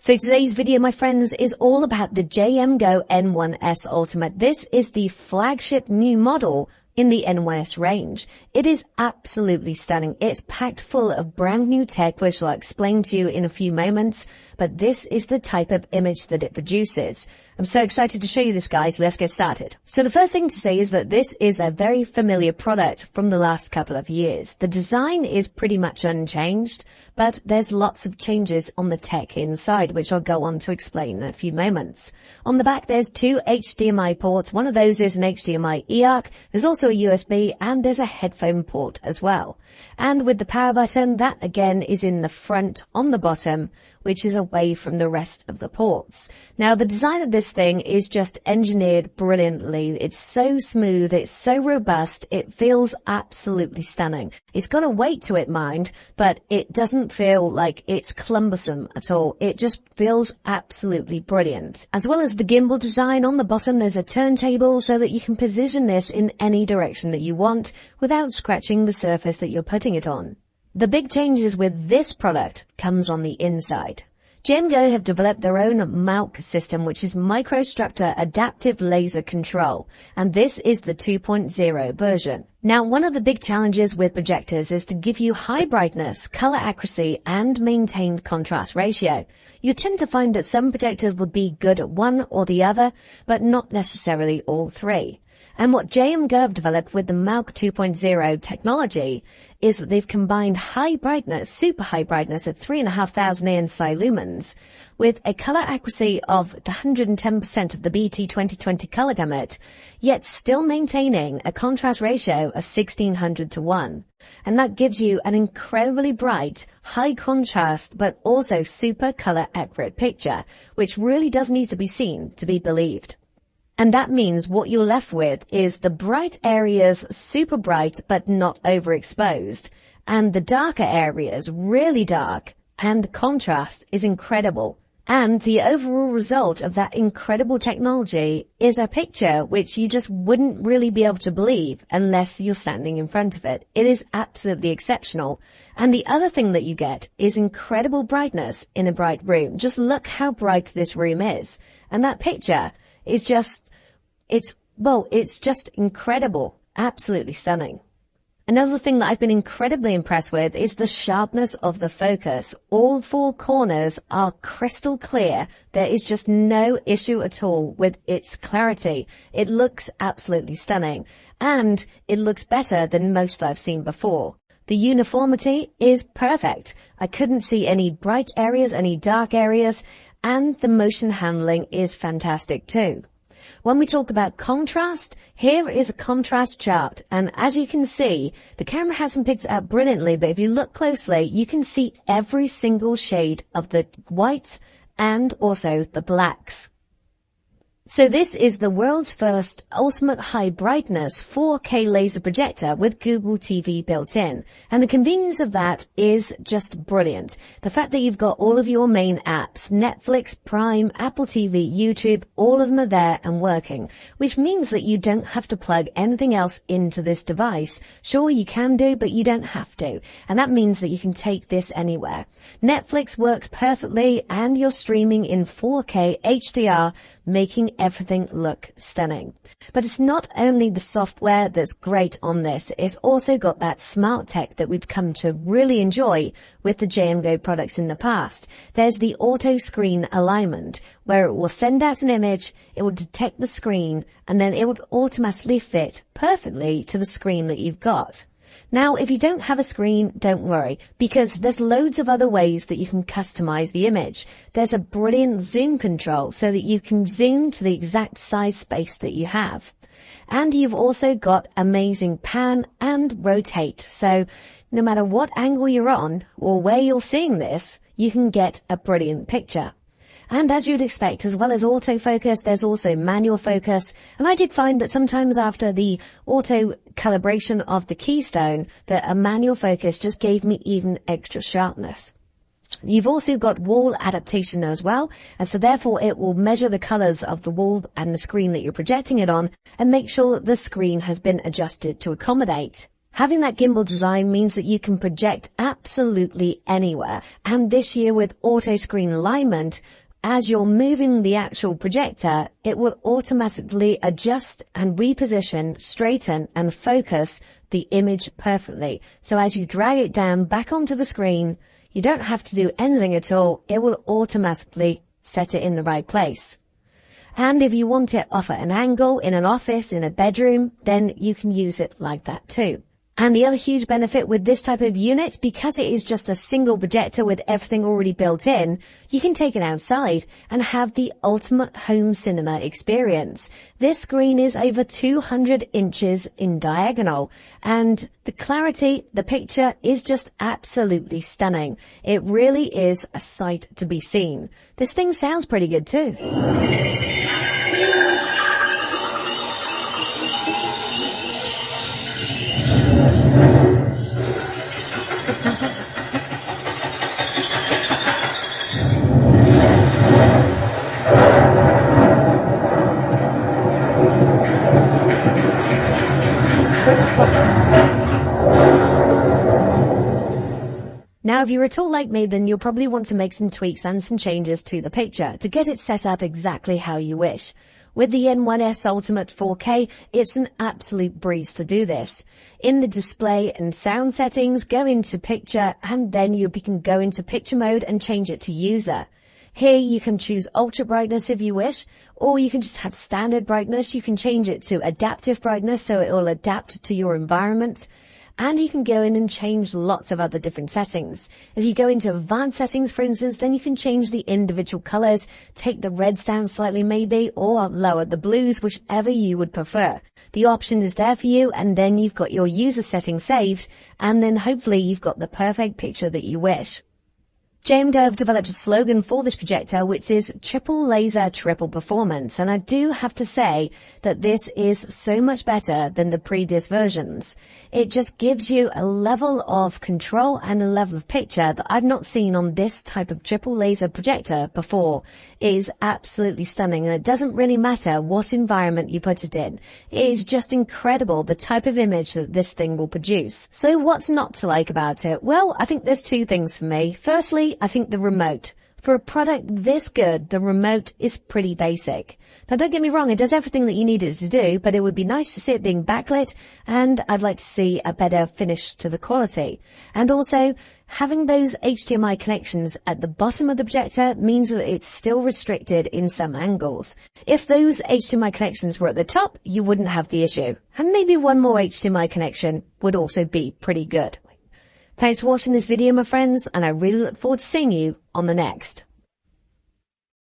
So today's video, my friends, is all about the JMGO N1S Ultimate. This is the flagship new model in the N1S range. It is absolutely stunning. It's packed full of brand new tech, which I'll explain to you in a few moments, but this is the type of image that it produces. I'm so excited to show you this, guys. Let's get started. So the first thing to say is that this is a very familiar product from the last couple of years. The design is pretty much unchanged, but there's lots of changes on the tech inside, which I'll go on to explain in a few moments. On the back, there's two HDMI ports. One of those is an HDMI eARC. There's also a USB, and there's a headphone port as well. And with the power button, that again is in the front on the bottom, which is away from the rest of the ports. Now, the design of this thing is just engineered brilliantly. It's so smooth, it's so robust, it feels absolutely stunning. It's got a weight to it, mind, but it doesn't feel like it's cumbersome at all. It just feels absolutely brilliant. As well as the gimbal design, on the bottom there's a turntable so that you can position this in any direction that you want without scratching the surface that you're putting it on. The big changes with this product comes on the inside. JMGO have developed their own MAUC system, which is Microstructure Adaptive Laser Control, and this is the 2.0 version. Now, one of the big challenges with projectors is to give you high brightness, color accuracy, and maintained contrast ratio. You tend to find that some projectors would be good at one or the other, but not necessarily all three. And what JMGO have developed with the MAUC 2.0 technology is that they've combined high brightness, super high brightness at 3,500 ANSI lumens with a color accuracy of 110% of the BT 2020 color gamut, yet still maintaining a contrast ratio of 1600 to 1. And that gives you an incredibly bright, high contrast, but also super color accurate picture, which really does need to be seen to be believed. And that means what you're left with is the bright areas super bright but not overexposed, and the darker areas really dark, and the contrast is incredible. And the overall result of that incredible technology is a picture which you just wouldn't really be able to believe unless you're standing in front of it. It is absolutely exceptional. And the other thing that you get is incredible brightness in a bright room. Just look how bright this room is. And that picture is just, it's just incredible. Absolutely stunning. Another thing that I've been incredibly impressed with is the sharpness of the focus. All four corners are crystal clear. There is just no issue at all with its clarity. It looks absolutely stunning, and it looks better than most that I've seen before. The uniformity is perfect. I couldn't see any bright areas, any dark areas, and the motion handling is fantastic too. When we talk about contrast, here is a contrast chart, and as you can see, the camera hasn't picked it up brilliantly, but if you look closely, you can see every single shade of the whites and also the blacks. So this is the world's first ultimate high brightness 4K laser projector with Google TV built in. And the convenience of that is just brilliant. The fact that you've got all of your main apps, Netflix, Prime, Apple TV, YouTube, all of them are there and working, which means that you don't have to plug anything else into this device. Sure, you can do, but you don't have to. And that means that you can take this anywhere. Netflix works perfectly, and you're streaming in 4K HDR, making everything look stunning. But it's not only the software that's great on this, it's also got that smart tech that we've come to really enjoy with the JMGO products in the past. There's the auto screen alignment, where it will send out an image, it will detect the screen, and then it would automatically fit perfectly to the screen that you've got. Now, if you don't have a screen, don't worry, because there's loads of other ways that you can customize the image. There's a brilliant zoom control so that you can zoom to the exact size space that you have. And you've also got amazing pan and rotate. So no matter what angle you're on or where you're seeing this, you can get a brilliant picture. And as you'd expect, as well as autofocus, there's also manual focus. And I did find that sometimes after the auto calibration of the keystone, that a manual focus just gave me even extra sharpness. You've also got wall adaptation as well, and so therefore it will measure the colors of the wall and the screen that you're projecting it on and make sure that the screen has been adjusted to accommodate. Having that gimbal design means that you can project absolutely anywhere. And this year with auto screen alignment, as you're moving the actual projector, it will automatically adjust and reposition, straighten and focus the image perfectly. So as you drag it down back onto the screen, you don't have to do anything at all. It will automatically set it in the right place. And if you want it off at an angle, in an office, in a bedroom, then you can use it like that too. And the other huge benefit with this type of unit, because it is just a single projector with everything already built in, you can take it outside and have the ultimate home cinema experience. This screen is over 200 inches in diagonal, and the clarity, the picture is just absolutely stunning. It really is a sight to be seen. This thing sounds pretty good too. Now, if you're at all like me, then you'll probably want to make some tweaks and some changes to the picture to get it set up exactly how you wish. With the N1S Ultimate 4K, it's an absolute breeze to do this. In the display and sound settings, go into picture, and then you can go into picture mode and change it to user. Here you can choose ultra brightness if you wish, or you can just have standard brightness. You can change it to adaptive brightness so it will adapt to your environment. And you can go in and change lots of other different settings. If you go into advanced settings, for instance, then you can change the individual colors, take the reds down slightly maybe, or lower the blues, whichever you would prefer. The option is there for you, and then you've got your user settings saved, and then hopefully you've got the perfect picture that you wish. JMGO have developed a slogan for this projector, which is triple laser, triple performance. And I do have to say that this is so much better than the previous versions. It just gives you a level of control and a level of picture that I've not seen on this type of triple laser projector before. It is absolutely stunning, and it doesn't really matter what environment you put it in. It is just incredible the type of image that this thing will produce. So what's not to like about it? Well, I think there's two things for me. Firstly, I think the remote. For a product this good, the remote is pretty basic. Now don't get me wrong, it does everything that you need it to do, but it would be nice to see it being backlit, and I'd like to see a better finish to the quality. And also, having those HDMI connections at the bottom of the projector means that it's still restricted in some angles. If those HDMI connections were at the top, you wouldn't have the issue. And maybe one more HDMI connection would also be pretty good. Thanks for watching this video, my friends, and I really look forward to seeing you on the next.